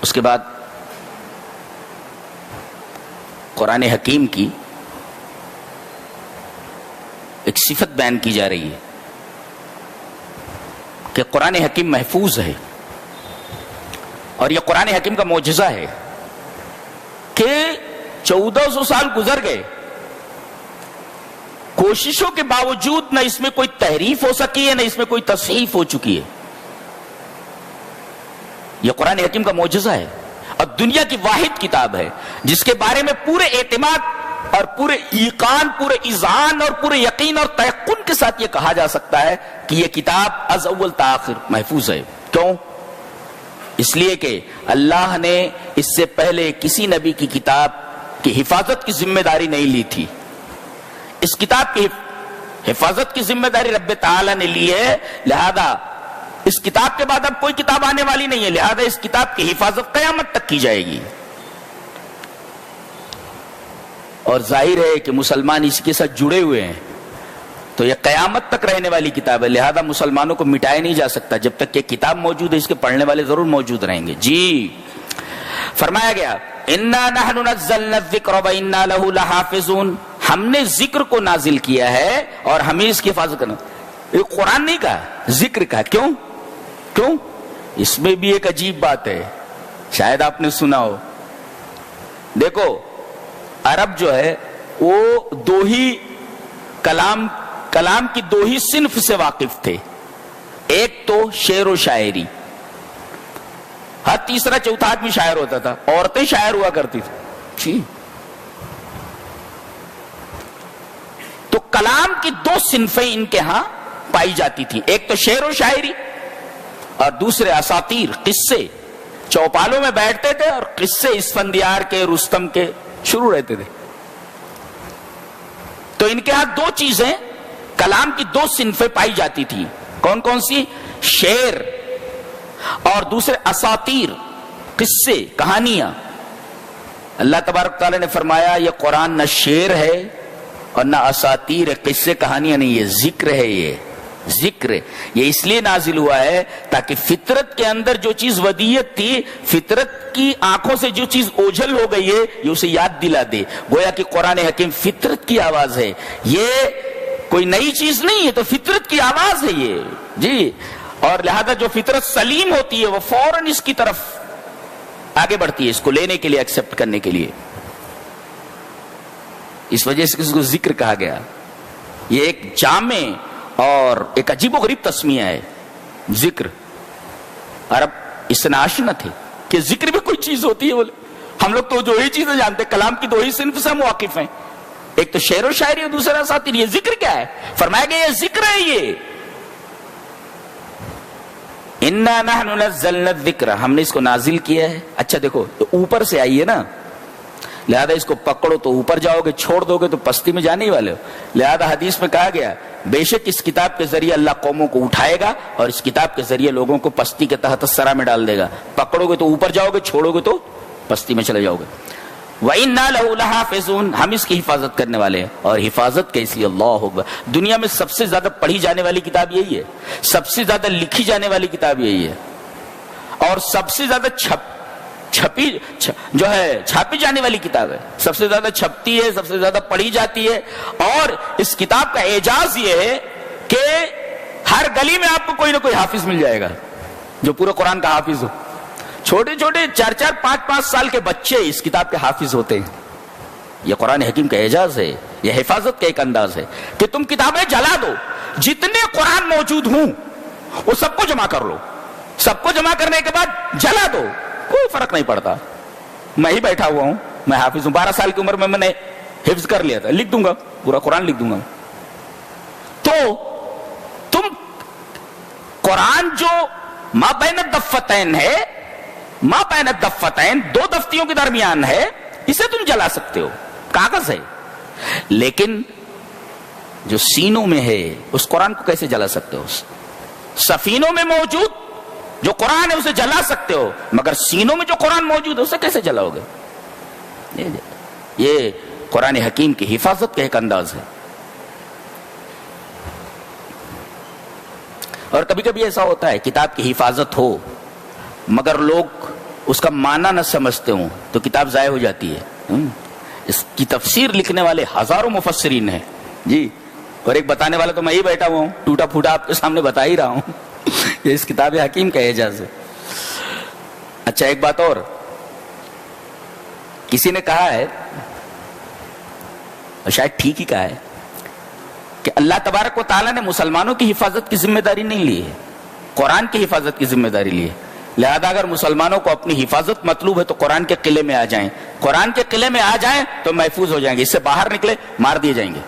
اس کے بعد قرآن حکیم کی ایک صفت بیان کی جا رہی ہے کہ قرآن حکیم محفوظ ہے، اور یہ قرآن حکیم کا معجزہ ہے کہ 1400 سال گزر گئے، کوششوں کے باوجود نہ اس میں کوئی تحریف ہو سکی ہے، نہ اس میں کوئی تصحیف ہو چکی ہے۔ یہ قرآن حکیم کا معجزہ ہے، اور دنیا کی واحد کتاب ہے جس کے بارے میں پورے اعتماد اور پورے ایقان، پورے اذعان اور پورے یقین اور تیقن کے ساتھ یہ کہا جا سکتا ہے کہ یہ کتاب از اول تا آخر محفوظ ہے۔ کیوں؟ اس لیے کہ اللہ نے اس سے پہلے کسی نبی کی کتاب کی حفاظت کی ذمہ داری نہیں لی تھی۔ اس کتاب کی حفاظت کی ذمہ داری رب تعالی نے لی ہے، لہذا اس کتاب کے بعد اب کوئی کتاب آنے والی نہیں ہے، لہذا اس کتاب کی حفاظت قیامت تک کی جائے گی۔ اور ظاہر ہے کہ مسلمان اس کے ساتھ جڑے ہوئے ہیں، تو یہ قیامت تک رہنے والی کتاب ہے، لہذا مسلمانوں کو مٹایا نہیں جا سکتا۔ جب تک کہ کتاب موجود ہے اس کے پڑھنے والے ضرور موجود رہیں گے۔ جی فرمایا گیا اِنَّا نَحْنُ نَزَّلْنَا الذِّكْرَ وَإِنَّا لَهُ لَحَافِظُونَ، ہم نے ذکر کو نازل کیا ہے اور ہمیں اس کی حفاظت کرنا۔ یہ قرآن نہیں کہا، ذکر کہا۔ کیوں؟ اس میں بھی ایک عجیب بات ہے، شاید آپ نے سنا ہو۔ دیکھو عرب جو ہے وہ دو ہی کلام کی دو ہی صنف سے واقف تھے، ایک تو شعر و شاعری، ہر تیسرا چوتھا آدمی شاعر ہوتا تھا، عورتیں شاعر ہوا کرتی تھی۔ تو کلام کی دو صنفیں ان کے ہاں پائی جاتی تھی، ایک تو شعر و شاعری اور دوسرے اساطیر، قصے۔ چوپالوں میں بیٹھتے تھے اور قصے اسفندیار کے، رستم کے شروع رہتے تھے۔ تو ان کے ہاں دو چیزیں، کلام کی دو صنفیں پائی جاتی تھی۔ کون کون سی؟ شعر اور دوسرے اساطیر، قصے، کہانیاں۔ اللہ تبارک تعالیٰ نے فرمایا یہ قرآن نہ شعر ہے اور نہ اساطیر ہے، قصے کہانیاں نہیں، یہ ذکر ہے۔ یہ ذکر یہ اس لیے نازل ہوا ہے تاکہ فطرت کے اندر جو چیز ودیت تھی، فطرت کی آنکھوں سے جو چیز اوجھل ہو گئی ہے، یہ اسے یاد دلا دے۔ گویا کہ قرآن حکیم فطرت کی آواز ہے، یہ کوئی نئی چیز نہیں ہے، تو فطرت کی آواز ہے یہ۔ جی، اور لہذا جو فطرت سلیم ہوتی ہے وہ فوراً اس کی طرف آگے بڑھتی ہے، اس کو لینے کے لیے، ایکسپٹ کرنے کے لیے۔ اس وجہ سے اس کو ذکر کہا گیا۔ یہ ایک جامع اور ایک عجیب و غریب تسمیہ ہے، ذکر۔ عرب اس سے ناشنا تھے کہ ذکر بھی کوئی چیز ہوتی ہے۔ بولے ہم لوگ تو جو ہی چیزیں جانتے، کلام کی دو ہی صنف سے ہم واقف ہیں، ایک تو شعر و شاعری اور دوسرا اساطیر۔ یہ ذکر کیا ہے؟ فرمایا گیا یہ ذکر ہے۔ یہ اِنَّا نَحْنُ نَزَّلْنَا الذِّكْرَ، ہم نے اس کو نازل کیا ہے۔ اچھا دیکھو، تو اوپر سے آئی ہے نا، لہذا اس کو پکڑو تو اوپر جاؤ گے، چھوڑ دو گے تو پستی میں جانے ہی والے ہو۔ لہذا حدیث میں کہا گیا بے شک اس کتاب کے ذریعے اللہ قوموں کو اٹھائے گا اور اس کتاب کے ذریعے لوگوں کو پستی کے تحت الثری میں ڈال دے گا۔ پکڑو گے تو اوپر جاؤ گے، چھوڑو گے تو پستی میں چلے جاؤ گے۔ وَإِنَّا لَهُ لَحَافِظُونَ، ہم اس کی حفاظت کرنے والے ہیں۔ اور حفاظت کیسی؟ اللہ اکبر۔ دنیا میں سب سے زیادہ پڑھی جانے والی کتاب یہی ہے، سب سے زیادہ لکھی جانے والی کتاب یہی ہے، اور سب سے زیادہ چھاپی جانے والی کتاب ہے، سب سے زیادہ چھپتی ہے، سب سے زیادہ پڑھی جاتی ہے۔ اور اس کتاب کا اعجاز یہ ہے کہ ہر گلی میں آپ کو کوئی نہ کوئی حافظ مل جائے گا جو پورے قرآن کا حافظ ہو۔ چھوٹے چھوٹے 4-4 5-5 سال کے بچے اس کتاب کے حافظ ہوتے ہیں۔ یہ قرآن حکیم کا اعجاز ہے، یہ حفاظت کا ایک انداز ہے کہ تم کتابیں جلا دو، جتنے قرآن موجود ہوں وہ سب کو جمع کر لو، سب کو جمع کرنے کے بعد جلا دو، کوئی فرق نہیں پڑتا۔ میں ہی بیٹھا ہوا ہوں، میں حافظ ہوں، 12 سال کی عمر میں میں نے حفظ کر لیا تھا، لکھ دوں گا، پورا قرآن لکھ دوں گا۔ تو تم قرآن جو ما بین الدفتین ہے، ما بین الدفتین، 2 دفتیوں کے درمیان ہے، اسے تم جلا سکتے ہو، کاغذ ہے، لیکن جو سینوں میں ہے اس قرآن کو کیسے جلا سکتے ہو؟ سفینوں میں موجود جو قرآن ہے اسے جلا سکتے ہو، مگر سینوں میں جو قرآن موجود ہے اسے کیسے جلاؤ گے؟ یہ قرآن حکیم کی حفاظت کا ایک انداز ہے۔ اور کبھی کبھی ایسا ہوتا ہے کتاب کی حفاظت ہو مگر لوگ اس کا معنی نہ سمجھتے ہوں تو کتاب ضائع ہو جاتی ہے. اس کی تفسیر لکھنے والے ہزاروں مفسرین ہیں جی, اور ایک بتانے والا تو میں ہی بیٹھا ہوا ہوں, ٹوٹا پھوٹا آپ کے سامنے بتا ہی رہا ہوں. یہ اس کتاب حکیم کا اعجاز ہے. اچھا ایک بات اور, کسی نے کہا ہے اور شاید ٹھیک ہی کہا ہے کہ اللہ تبارک و تعالیٰ نے مسلمانوں کی حفاظت کی ذمہ داری نہیں لی ہے, قرآن کی حفاظت کی ذمہ داری لی ہے. لہذا اگر مسلمانوں کو اپنی حفاظت مطلوب ہے تو قرآن کے قلعے میں آ جائیں, قرآن کے قلعے میں آ جائیں تو محفوظ ہو جائیں گے, اس سے باہر نکلے مار دیے جائیں گے.